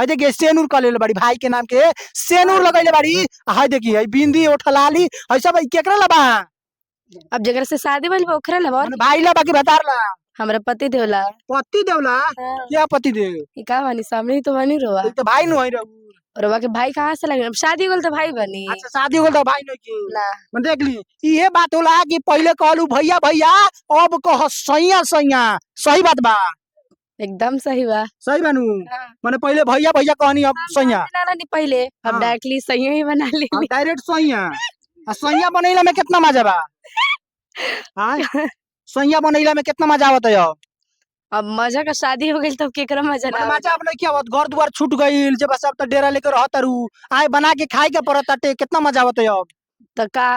है देखिए सेनूर कर ले बाड़ी भाई के नाम के सेनूर लगैले बाड़ी। है देखिए बिंदी ओठलाली है सब केकरा लबा अब जगह से शादी वाली ओखरा ला माने भाई ला बाकी बतार ला हमरा पति देवला। पति देवला क्या पति देव ई का बनी सामने ही तो बनी रोवा। तो भाई नु है रोवा के भाई कहाँ से लगे अब शादी होल तो भाई बनी। अच्छा शादी होल तो भाई नु की ना मन देख ली ये बात होला कि पहले कहलू भैया भैया अब कह सैया सैया सही बात बा एकदम सही बा। सही बानू माने पहले भैया भैया कहनी अब सैया ना नहीं पहले अब डायरेक्टली सही ही बना ली डायरेक्ट सैया आ सैया बनैला में कितना मजा बा हां सैया बनैला में कितना मजा आवत है अब मजा का शादी हो गई तब केकरा मजा ना मजा अब नहीं क्या होत घर द्वार छूट गइल जब सब त डेरा लेकर रहतरू आए बना के खाए के परत ताटे कितना मजा आवत है अब तो का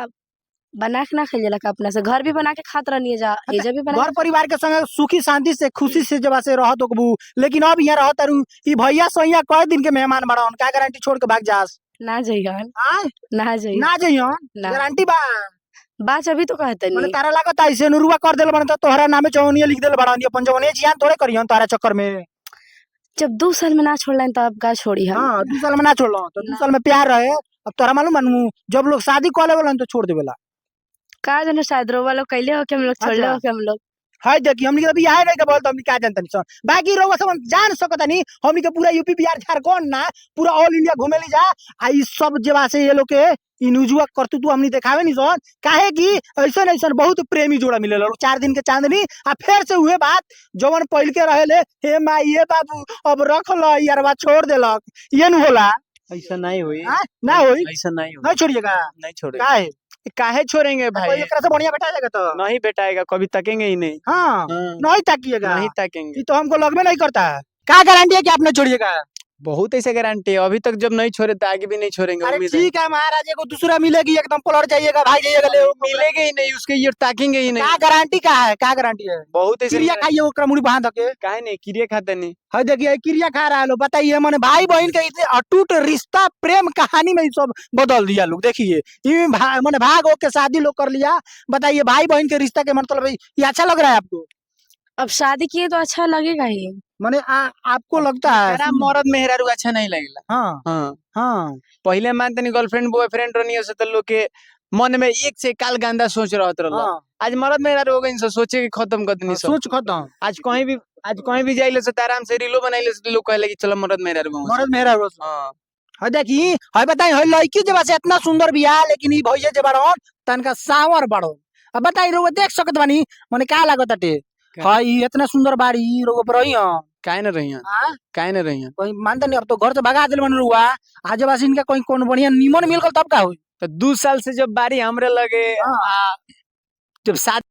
बना के ना खेला का अपना से घर भी बना के खात रहनी जा एजा भी बना घर परिवार के संग सुखी शांति से खुशी से जब से रहत होकबू लेकिन अब यहाँ रहतरू ई भैया सैया कई दिन के मेहमान बड़न का गारंटी छोड़ के भाग जास ना जइहन आए ना जइहन ना जइहन गारंटी बा बात अभी तो कहते माने नहीं तारा लागत ऐसे नुरुआ कर देल बन त तोहरा नामे जवनिया लिख देल बड़न अपन जवनिया जियान थोड़े करियन तारा चक्कर में जब 2 साल में ना छोड़ला तब का छोड़ी हम हां 2 साल में ना छोड़लो तो 2 साल में प्यार रहे अब तोरा मालूम बनू जब लोग शादी कर लेवलन तो छोड़ देवेला का जाने शायद रोवा लोग कैले हो के हम लोग छोड़ले हो के हम लोग है देखी हमनी के अभी आए नहीं के बोल तो हमनी का जानतनी सन बाकी रोवा सब जान सकतनी हमनी के पूरा यूपी बिहार झारखंड ना पूरा ऑल इंडिया घुमेली जा आ ई सब जेबा से ये लोग के ई न्यूज़वा करतू तू हमनी देखावे नहीं सन काहे कि ऐसन ऐसन बहुत प्रेमी जोड़ा मिलेला 4 दिन के चांदनी आ फिर से हुए बात जवन पहिल के रहेले हे माई हे बाबू अब रख ल यारवा छोड़ देलक ये न होला ऐसा नहीं हुई ना होई ऐसा नहीं हुई नहीं छोड़िएगा नहीं छोड़ेगा काहे काहे छोड़ेंगे भाई कोई एकरा से बढ़िया बैठा जाएगा तो नहीं बेटाएगा कभी तकेंगे ही नहीं हाँ नहीं ताकिएगा नहीं ताकेंगे ये तो हमको लगमे नहीं करता है क्या गारंटी है कि आप नहीं छोड़िएगा बहुत ऐसे गारंटी है अभी तक जब नहीं छोड़े तो आगे भी नहीं छोड़ेंगे अरे उम्मीद है ठीक है महाराज को दूसरा मिलेगी एकदम पलट जाइएगा भाग जाइएगा ले मिलेगा ही नहीं उसके ये ताकेंगे ही नहीं क्या गारंटी का है क्या गारंटी है बहुत ऐसे क्रिया खाइए ओकरा मुड़ी बांध के काहे नहीं क्रिया खाते नहीं है देखिए क्रिया खा रहा है लोग बताइए मैंने भाई बहन के इतने अटूट रिश्ता प्रेम कहानी में सब बदल दिया लोग देखिए मैंने भाग हो के शादी लोग कर लिया बताइए भाई बहन के रिश्ता के मतलब ये अच्छा लग रहा है आपको अब शादी किए तो अच्छा लगेगा ही मैंने आपको लगता है तेरा मर्द मेहरारू अच्छा नहीं लगेगा हाँ हाँ हाँ पहले मानते नहीं गर्लफ्रेंड बॉयफ्रेंड रही से तो लोग के मन में एक से काल गंदा सोच रहत रहल हाँ आज मर्द मेहरारू हो गई सोचे के खत्म कर देनी सब सोच खत्म आज कहीं भी जाइले से आराम से रीलो बनाइले से लोग कहले कि चलो मर्द मेहरारू हो मर्द मेरा रोज हां है देखी है बताई है लड़की जब से इतना सुंदर बिया लेकिन ई भैया जे बड़न तनका सावर बड़न अब बताई रो देख सकत बानी माने का लागत अटे हां ई इतना सुंदर बाड़ी रो पर रही हां काहे न रही हां काहे न रही कोई मानता नहीं अब तो घर से भगा दिल मन रुआ आज बस इनका कोई कौन बढ़िया निमन मिल गल तब का होई तो 2 साल से जब बारी हमरे लगे हाँ। जब शादी